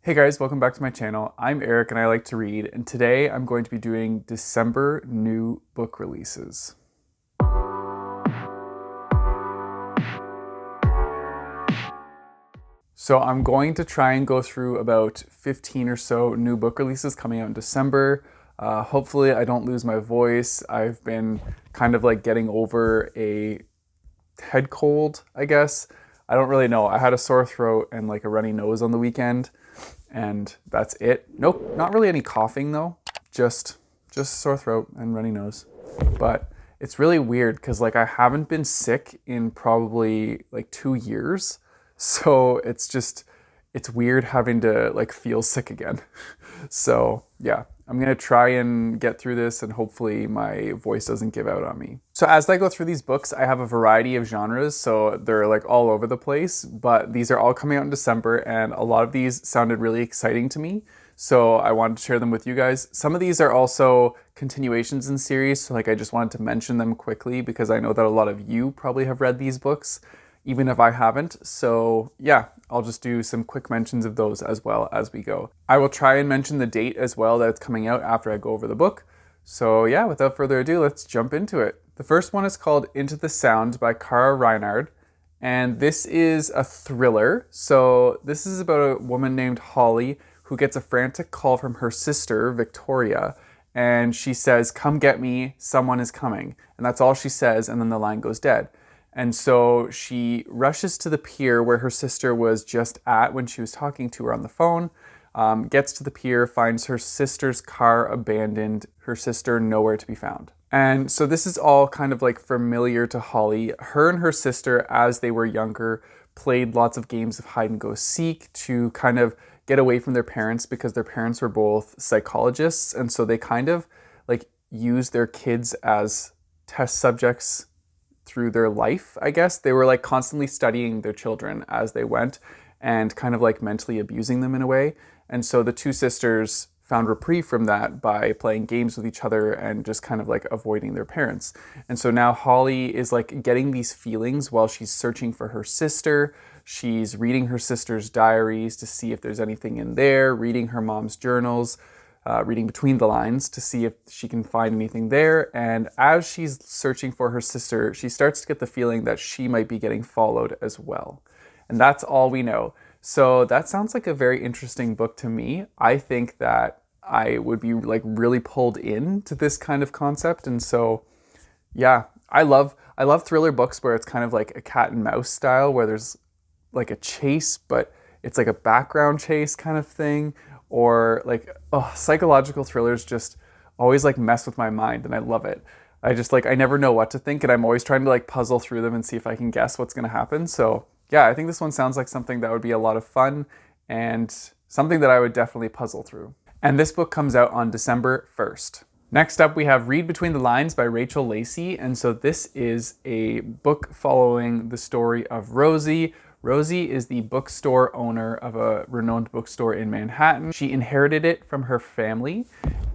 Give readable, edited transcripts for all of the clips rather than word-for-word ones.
Hey guys, welcome back to my channel. I'm Eric and I like to read, and today I'm going to be doing December new book releases. So I'm going to try and go through about 15 or so new book releases coming out in December. Hopefully I don't lose my voice. I've been kind of like getting over a head cold, I guess. I don't really know. I had a sore throat and like a runny nose on the weekend. And that's it. Nope, not really any coughing though. Just sore throat and runny nose. But it's really weird because like I haven't been sick in probably like 2 years. So it's weird having to like feel sick again. So yeah, I'm gonna try and get through this and hopefully my voice doesn't give out on me. So as I go through these books, I have a variety of genres, so they're like all over the place, but these are all coming out in December and a lot of these sounded really exciting to me. So I wanted to share them with you guys. Some of these are also continuations in series, so like I just wanted to mention them quickly because I know that a lot of you probably have read these books, even if I haven't. So yeah, I'll just do some quick mentions of those as well as we go. I will try and mention the date as well that it's coming out after I go over the book. So yeah, without further ado, let's jump into it. The first one is called Into the Sound by Kara Reinhard, and this is a thriller. So this is about a woman named Holly who gets a frantic call from her sister, Victoria, and she says, "Come get me, someone is coming." And that's all she says, and then the line goes dead. And so she rushes to the pier where her sister was just at when she was talking to her on the phone, gets to the pier, finds her sister's car abandoned, her sister nowhere to be found. And so this is all kind of like familiar to Holly. Her and her sister, as they were younger, played lots of games of hide and go seek to kind of get away from their parents because their parents were both psychologists. And so they kind of like used their kids as test subjects through their life, I guess. They were like constantly studying their children as they went and kind of like mentally abusing them in a way. And so the two sisters found reprieve from that by playing games with each other and just kind of like avoiding their parents. And so now Holly is like getting these feelings while she's searching for her sister. She's reading her sister's diaries to see if there's anything in there, reading her mom's journals, reading between the lines to see if she can find anything there. And as she's searching for her sister, she starts to get the feeling that she might be getting followed as well. And that's all we know. So that sounds like a very interesting book to me. I think that I would be like really pulled into this kind of concept. And so, yeah, I love thriller books where it's kind of like a cat and mouse style, where there's like a chase, but it's like a background chase kind of thing. Or like, psychological thrillers just always like mess with my mind and I love it. I never know what to think and I'm always trying to like puzzle through them and see if I can guess what's gonna happen. So yeah, I think this one sounds like something that would be a lot of fun and something that I would definitely puzzle through. And this book comes out on December 1st. Next up, we have Read Between the Lines by Rachel Lacey. And so this is a book following the story of Rosie. Rosie is the bookstore owner of a renowned bookstore in Manhattan. She inherited it from her family,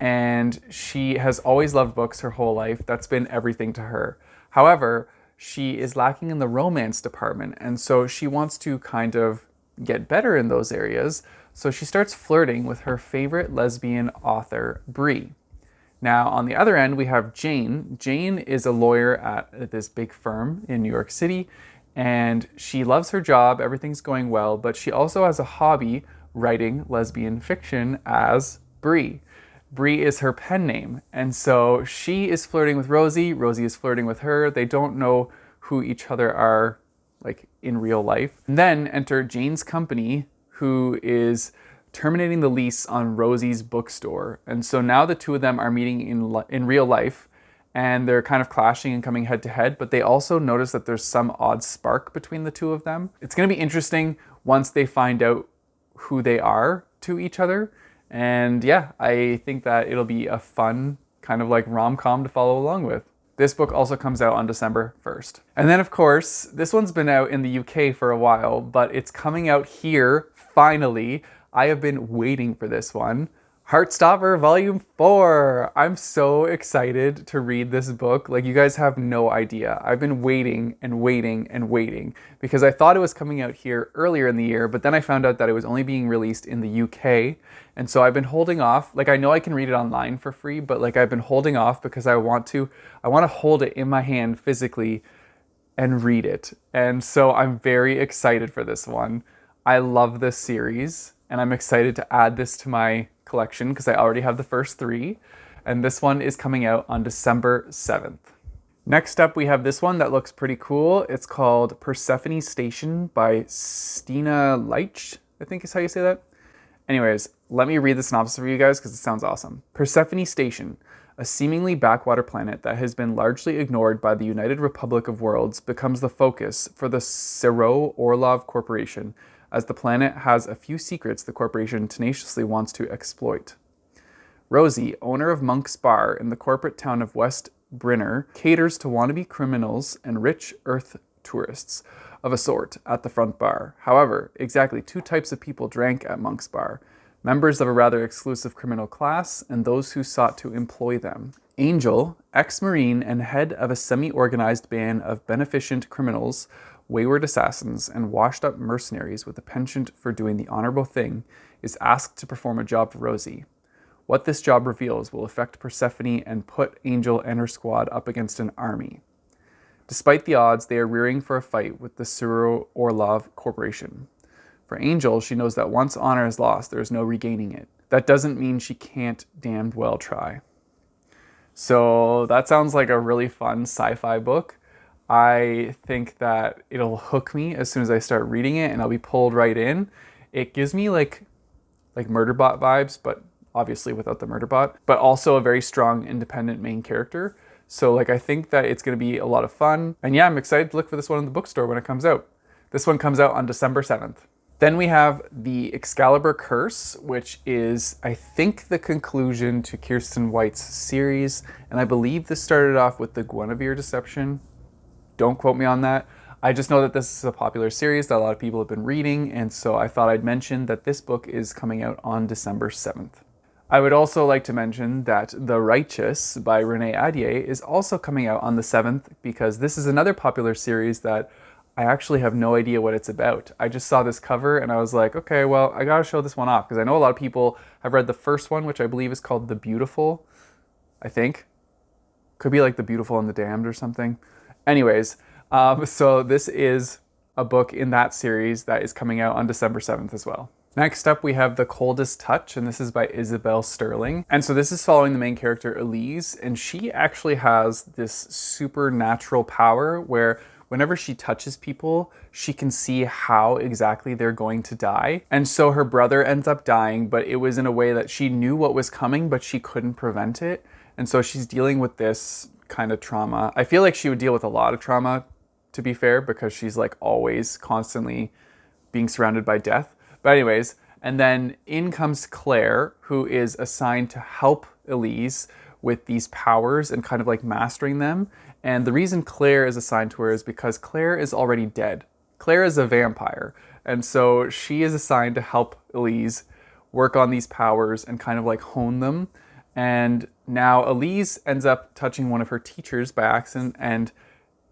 and she has always loved books her whole life. That's been everything to her. However, she is lacking in the romance department, and so she wants to kind of get better in those areas. So she starts flirting with her favorite lesbian author, Bree. Now, on the other end, we have Jane. Jane is a lawyer at this big firm in New York City, and she loves her job, everything's going well, but she also has a hobby writing lesbian fiction as Bree. Bree is her pen name, and so she is flirting with Rosie, Rosie is flirting with her, they don't know who each other are like in real life. And then enter Jane's company, who is terminating the lease on Rosie's bookstore, and so now the two of them are meeting in real life, and they're kind of clashing and coming head to head, but they also notice that there's some odd spark between the two of them. It's going to be interesting once they find out who they are to each other. And yeah, I think that it'll be a fun kind of like rom-com to follow along with. This book also comes out on December 1st. And then of course, this one's been out in the UK for a while, but it's coming out here finally. I have been waiting for this one. Heartstopper Volume 4! I'm so excited to read this book. Like, you guys have no idea. I've been waiting and waiting and waiting because I thought it was coming out here earlier in the year, but then I found out that it was only being released in the UK. And so I've been holding off. Like, I know I can read it online for free, but like I've been holding off because I want to hold it in my hand physically and read it. And so I'm very excited for this one. I love this series and I'm excited to add this to my collection because I already have the first 3, and this one is coming out on December 7th. Next up, we have this one that looks pretty cool. It's called Persephone Station by Stina Leitch, I think is how you say that. Anyways, let me read the synopsis for you guys because it sounds awesome. Persephone Station, a seemingly backwater planet that has been largely ignored by the United Republic of Worlds, becomes the focus for the Sorority Corporation, as the planet has a few secrets the corporation tenaciously wants to exploit. Rosie, owner of Monk's Bar in the corporate town of West Brinner, caters to wannabe criminals and rich Earth tourists of a sort at the front bar. However, exactly 2 types of people drank at Monk's Bar: members of a rather exclusive criminal class and those who sought to employ them. Angel, ex-Marine and head of a semi-organized band of beneficent criminals, wayward assassins, and washed-up mercenaries with a penchant for doing the honorable thing, is asked to perform a job for Rosie. What this job reveals will affect Persephone and put Angel and her squad up against an army. Despite the odds, they are rearing for a fight with the Sorority Corporation. For Angel, she knows that once honor is lost, there is no regaining it. That doesn't mean she can't damned well try. So that sounds like a really fun sci-fi book. I think that it'll hook me as soon as I start reading it and I'll be pulled right in. It gives me like Murderbot vibes, but obviously without the Murderbot, but also a very strong independent main character. So like I think that it's going to be a lot of fun. And yeah, I'm excited to look for this one in the bookstore when it comes out. This one comes out on December 7th. Then we have the Excalibur Curse, which is, I think, the conclusion to Kiersten White's series. And I believe this started off with the Guinevere Deception. Don't quote me on that. I just know that this is a popular series that a lot of people have been reading, and so I thought I'd mention that this book is coming out on December 7th. I would also like to mention that The Righteous by Renee Adier is also coming out on the 7th, because this is another popular series that I actually have no idea what it's about. I just saw this cover and I was like, okay, well, I gotta show this one off, because I know a lot of people have read the first one, which I believe is called The Beautiful, I think. Could be like The Beautiful and the Damned or something. Anyways, so this is a book in that series that is coming out on December 7th as well. Next up, we have The Coldest Touch, and this is by Isabel Sterling. And so this is following the main character, Elise, and she actually has this supernatural power where whenever she touches people, she can see how exactly they're going to die. And so her brother ends up dying, but it was in a way that she knew what was coming, but she couldn't prevent it. And so she's dealing with this kind of trauma. I feel like she would deal with a lot of trauma, to be fair, because she's like always constantly being surrounded by death. But anyways, and then in comes Claire, who is assigned to help Elise with these powers and kind of like mastering them. And the reason Claire is assigned to her is because Claire is already dead. Claire is a vampire. And so she is assigned to help Elise work on these powers and kind of like hone them. And now Elise ends up touching one of her teachers by accident and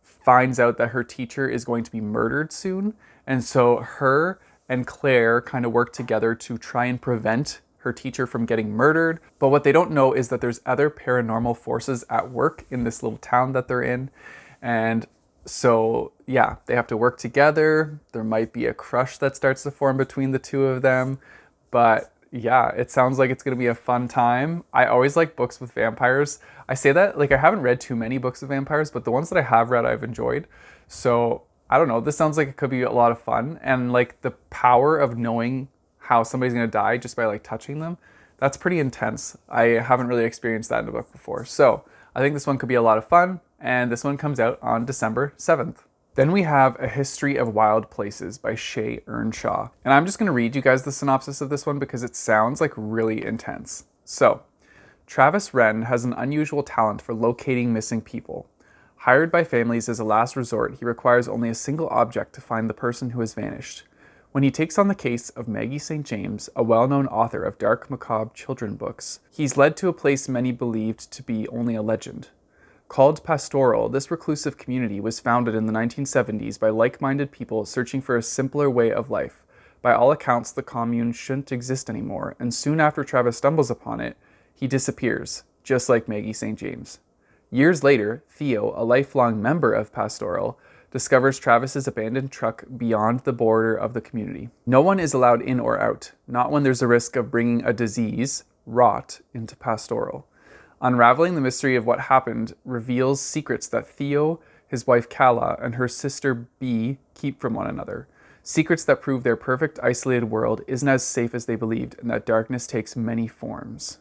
finds out that her teacher is going to be murdered soon. And so her and Claire kind of work together to try and prevent her teacher from getting murdered. But what they don't know is that there's other paranormal forces at work in this little town that they're in. And so, yeah, they have to work together. There might be a crush that starts to form between the two of them. But yeah, it sounds like it's going to be a fun time. I always like books with vampires. I say that, like, I haven't read too many books of vampires, but the ones that I have read, I've enjoyed. So I don't know, this sounds like it could be a lot of fun. And like the power of knowing how somebody's going to die just by like touching them, that's pretty intense. I haven't really experienced that in a book before. So I think this one could be a lot of fun. And this one comes out on December 7th. Then we have A History of Wild Places by Shay Earnshaw. And I'm just going to read you guys the synopsis of this one because it sounds like really intense. So, Travis Wren has an unusual talent for locating missing people. Hired by families as a last resort, he requires only a single object to find the person who has vanished. when he takes on the case of Maggie St. James, a well-known author of dark, macabre children books. He's led to a place many believed to be only a legend. Called Pastoral, this reclusive community was founded in the 1970s by like-minded people searching for a simpler way of life. By all accounts, the commune shouldn't exist anymore, and soon after Travis stumbles upon it, he disappears, just like Maggie St. James. Years later, Theo, a lifelong member of Pastoral, discovers Travis's abandoned truck beyond the border of the community. No one is allowed in or out, not when there's a risk of bringing a disease, rot, into Pastoral. Unraveling the mystery of what happened reveals secrets that Theo, his wife KoalaEye, and her sister B keep from one another. Secrets that prove their perfect isolated world isn't as safe as they believed, and that darkness takes many forms.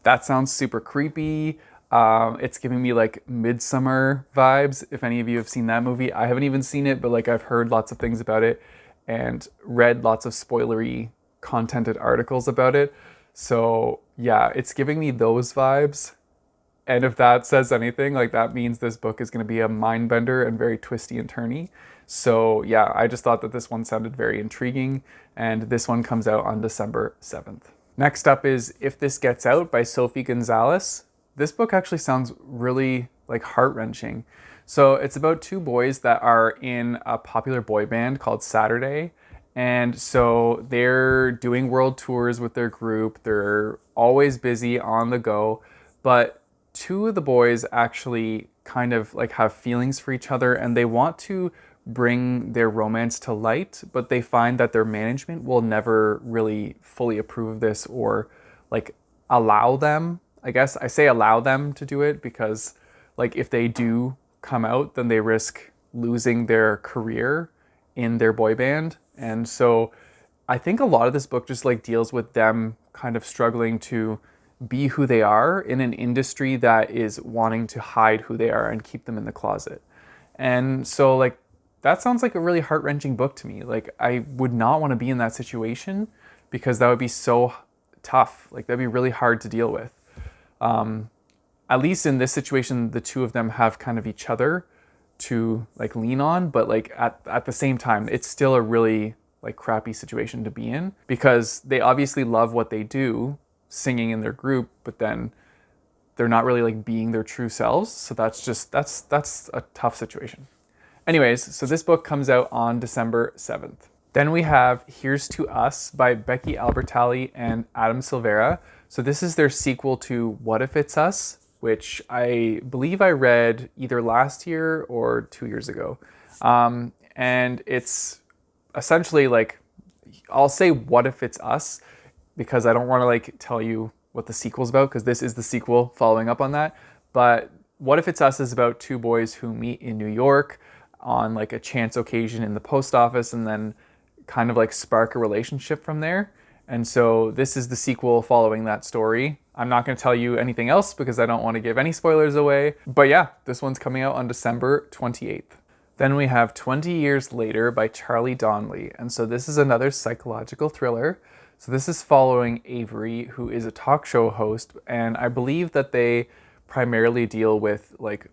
That sounds super creepy. It's giving me like Midsummer vibes. If any of you have seen that movie, I haven't even seen it, but like I've heard lots of things about it and read lots of spoilery contented articles about it. So yeah, it's giving me those vibes. And if that says anything, like that means this book is going to be a mind bender and very twisty and turny. So yeah, I just thought that this one sounded very intriguing, and this one comes out on December 7th. Next up is If This Gets Out by Sophie Gonzalez. This book actually sounds really like heart-wrenching. So it's about two boys that are in a popular boy band called Saturday. And so they're doing world tours with their group. They're always busy on the go. But two of the boys actually kind of like have feelings for each other, and they want to bring their romance to light, but they find that their management will never really fully approve of this or like allow them. I guess I say allow them to do it because like if they do come out, then they risk losing their career in their boy band. And so I think a lot of this book just like deals with them kind of struggling to be who they are in an industry that is wanting to hide who they are and keep them in the closet. And so like that sounds like a really heart-wrenching book to me. Like I would not want to be in that situation because that would be so tough. Like that'd be really hard to deal with. At least in this situation, the two of them have kind of each other to like lean on, but like at the same time, it's still a really like crappy situation to be in because they obviously love what they do, singing in their group, but then they're not really like being their true selves. So that's a tough situation. Anyways, so this book comes out on December 7th. Then we have Here's to Us by Becky Albertalli and Adam Silvera. So this is their sequel to What If It's Us, which I believe I read either last year or 2 years ago. And it's essentially like, I'll say What If It's Us because I don't want to like tell you what the sequel's about because this is the sequel following up on that. But What If It's Us is about two boys who meet in New York on like a chance occasion in the post office and then kind of like spark a relationship from there. And so this is the sequel following that story. I'm not going to tell you anything else because I don't want to give any spoilers away. But yeah, this one's coming out on December 28th. Then we have 20 Years Later by Charlie Donnelly. And so this is another psychological thriller. So this is following Avery, who is a talk show host. And I believe that they primarily deal with like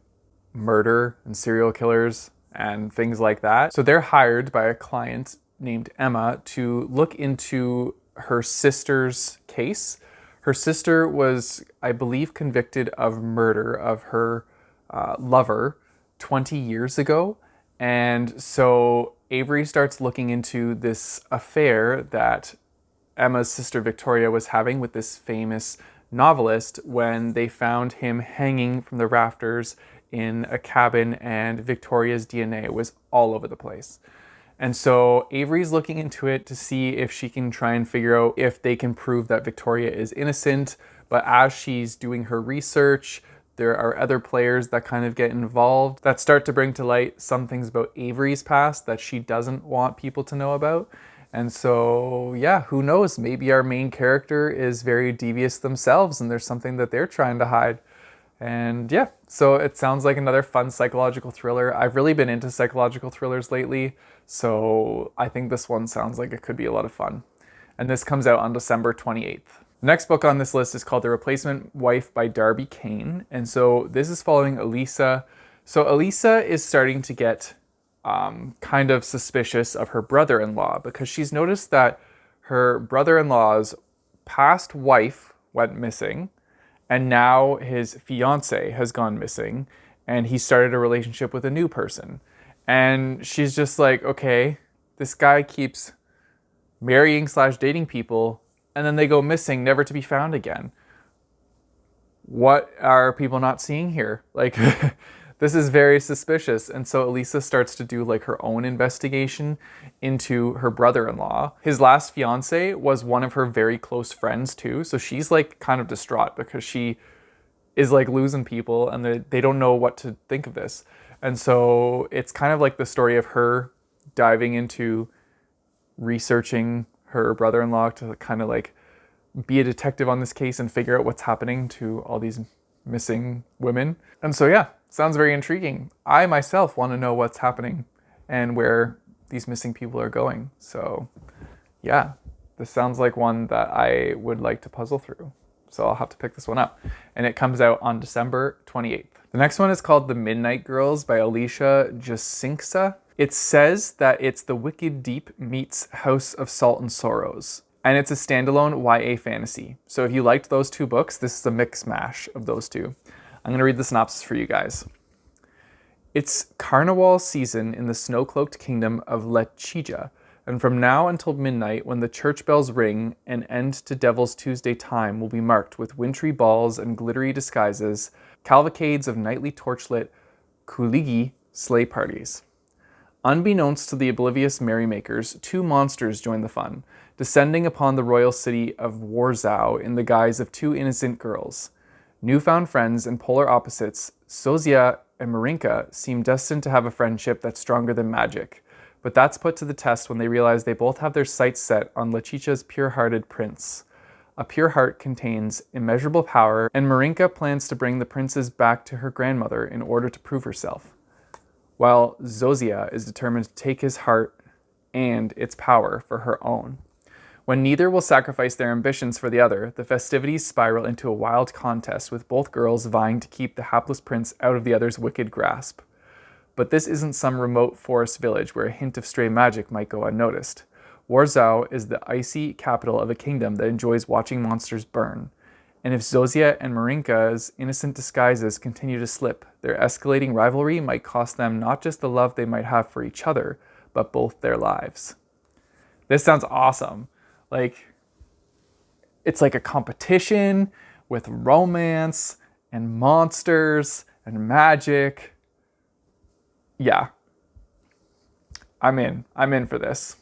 murder and serial killers and things like that. So they're hired by a client named Emma to look into her sister's case. Her sister was, I believe, convicted of murder of her lover 20 years ago. And so Avery starts looking into this affair that Emma's sister Victoria was having with this famous novelist when they found him hanging from the rafters in a cabin and Victoria's DNA was all over the place. And so Avery's looking into it to see if she can try and figure out if they can prove that Victoria is innocent. But as she's doing her research, there are other players that kind of get involved that start to bring to light some things about Avery's past that she doesn't want people to know about. And so, yeah, who knows? Maybe our main character is very devious themselves and there's something that they're trying to hide. And yeah, so it sounds like another fun psychological thriller. I've really been into psychological thrillers lately, so I think this one sounds like it could be a lot of fun. And this comes out on December 28th. The next book on this list is called The Replacement Wife by Darby Kane. And so this is following Elisa. So Elisa is starting to get kind of suspicious of her brother-in-law because she's noticed that her brother-in-law's past wife went missing, and now his fiance has gone missing, and he started a relationship with a new person. And she's just like, okay, this guy keeps marrying / dating people, and then they go missing, never to be found again. What are people not seeing here? Like, this is very suspicious. And so Elisa starts to do like her own investigation into her brother-in-law. His last fiance was one of her very close friends too. So she's like kind of distraught because she is like losing people and they don't know what to think of this. And so it's kind of like the story of her diving into researching her brother-in-law to kind of like be a detective on this case and figure out what's happening to all these missing women. And so yeah, sounds very intriguing. I myself want to know what's happening and where these missing people are going. So yeah, this sounds like one that I would like to puzzle through. So I'll have to pick this one up. And it comes out on December 28th. The next one is called The Midnight Girls by Alicia Jacinksa. It says that it's The Wicked Deep meets House of Salt and Sorrows. And it's a standalone YA fantasy. So if you liked those two books, this is a mix mash of those two. I'm going to read the synopsis for you guys. It's Carnival season in the snow-cloaked kingdom of Lechija, and from now until midnight, when the church bells ring, an end to Devil's Tuesday time will be marked with wintry balls and glittery disguises, cavalcades of nightly torchlit kuligi sleigh parties. Unbeknownst to the oblivious merrymakers, two monsters join the fun, descending upon the royal city of Warzow in the guise of two innocent girls. Newfound friends and polar opposites, Sozia and Marinka, seem destined to have a friendship that's stronger than magic. But that's put to the test when they realize they both have their sights set on Lechicha's pure-hearted prince. A pure heart contains immeasurable power, and Marinka plans to bring the princess back to her grandmother in order to prove herself, while Zozia is determined to take his heart and its power for her own. When neither will sacrifice their ambitions for the other, the festivities spiral into a wild contest with both girls vying to keep the hapless prince out of the other's wicked grasp. But this isn't some remote forest village where a hint of stray magic might go unnoticed. Warzow is the icy capital of a kingdom that enjoys watching monsters burn. And if Zozia and Marinka's innocent disguises continue to slip, their escalating rivalry might cost them not just the love they might have for each other, but both their lives. This sounds awesome. Like, it's like a competition with romance and monsters and magic. Yeah. I'm in for this.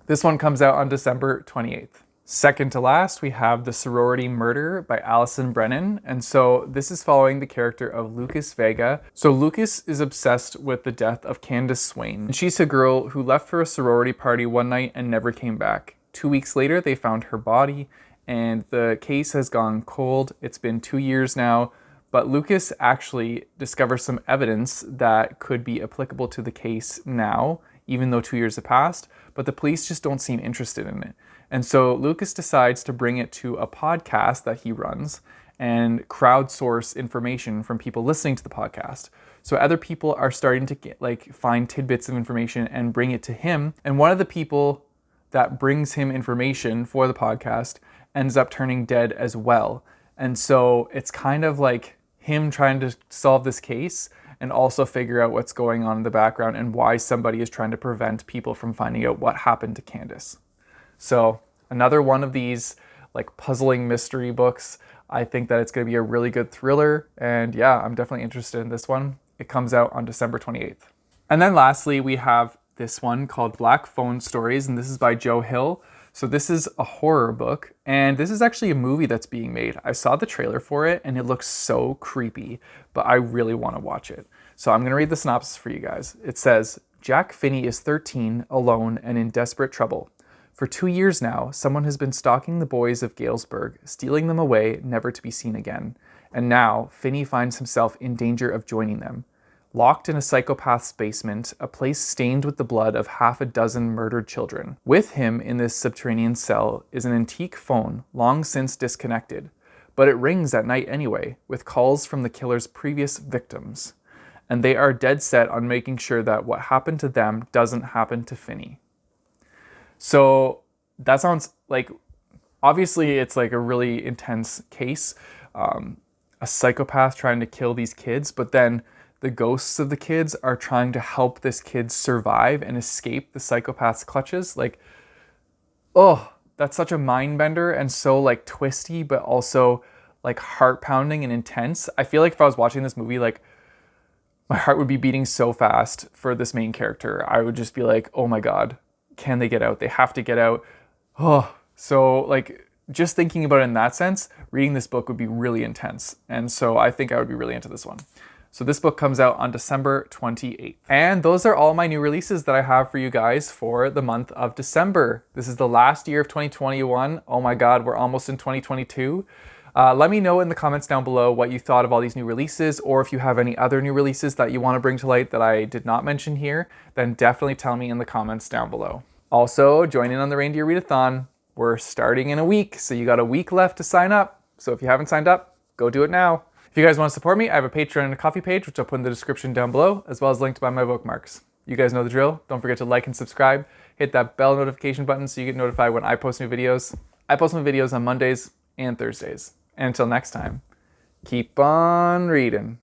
This one comes out on December 28th. Second to last, we have The Sorority Murder by Alison Brennan. And so this is following the character of Lucas Vega. So Lucas is obsessed with the death of Candace Swain. And she's a girl who left for a sorority party one night and never came back. 2 weeks later, they found her body, and the case has gone cold. It's been 2 years now, but Lucas actually discovers some evidence that could be applicable to the case now, even though 2 years have passed, but the police just don't seem interested in it. And so Lucas decides to bring it to a podcast that he runs and crowdsource information from people listening to the podcast. So other people are starting to find tidbits of information and bring it to him. And one of the people that brings him information for the podcast ends up turning dead as well. And so it's kind of like him trying to solve this case and also figure out what's going on in the background and why somebody is trying to prevent people from finding out what happened to Candace. So another one of these like puzzling mystery books. I think that it's going to be a really good thriller. And yeah, I'm definitely interested in this one. It comes out on December 28th. And then lastly, we have this one called Black Phone Stories, and this is by Joe Hill. So this is a horror book, and this is actually a movie that's being made. I saw the trailer for it, and it looks so creepy, but I really want to watch it. So I'm going to read the synopsis for you guys. It says, Jack Finney is 13, alone, and in desperate trouble. For 2 years now, someone has been stalking the boys of Galesburg, stealing them away, never to be seen again. And now, Finney finds himself in danger of joining them. Locked in a psychopath's basement, a place stained with the blood of half a dozen murdered children. With him in this subterranean cell is an antique phone, long since disconnected. But it rings at night anyway, with calls from the killer's previous victims. and they are dead set on making sure that what happened to them doesn't happen to Finney. So that sounds like, obviously it's like a really intense case, a psychopath trying to kill these kids, but then the ghosts of the kids are trying to help this kid survive and escape the psychopath's clutches. Like, oh, that's such a mind bender and so like twisty, but also like heart pounding and intense. I feel like if I was watching this movie, like my heart would be beating so fast for this main character. I would just be like, oh my God, can they get out? They have to get out. Oh, so like just thinking about it in that sense, reading this book would be really intense. And so I think I would be really into this one. So this book comes out on December 28th. And those are all my new releases that I have for you guys for the month of December. This is the last year of 2021. Oh my God, we're almost in 2022. Let me know in the comments down below what you thought of all these new releases, or if you have any other new releases that you want to bring to light that I did not mention here, then definitely tell me in the comments down below. Also, join in on the Reindeer Readathon. We're starting in a week, so you got a week left to sign up. So if you haven't signed up, go do it now. If you guys want to support me, I have a Patreon and a Ko-fi page, which I'll put in the description down below, as well as linked by my bookmarks. You guys know the drill. Don't forget to like and subscribe. Hit that bell notification button so you get notified when I post new videos. I post my videos on Mondays and Thursdays. And until next time, keep on reading.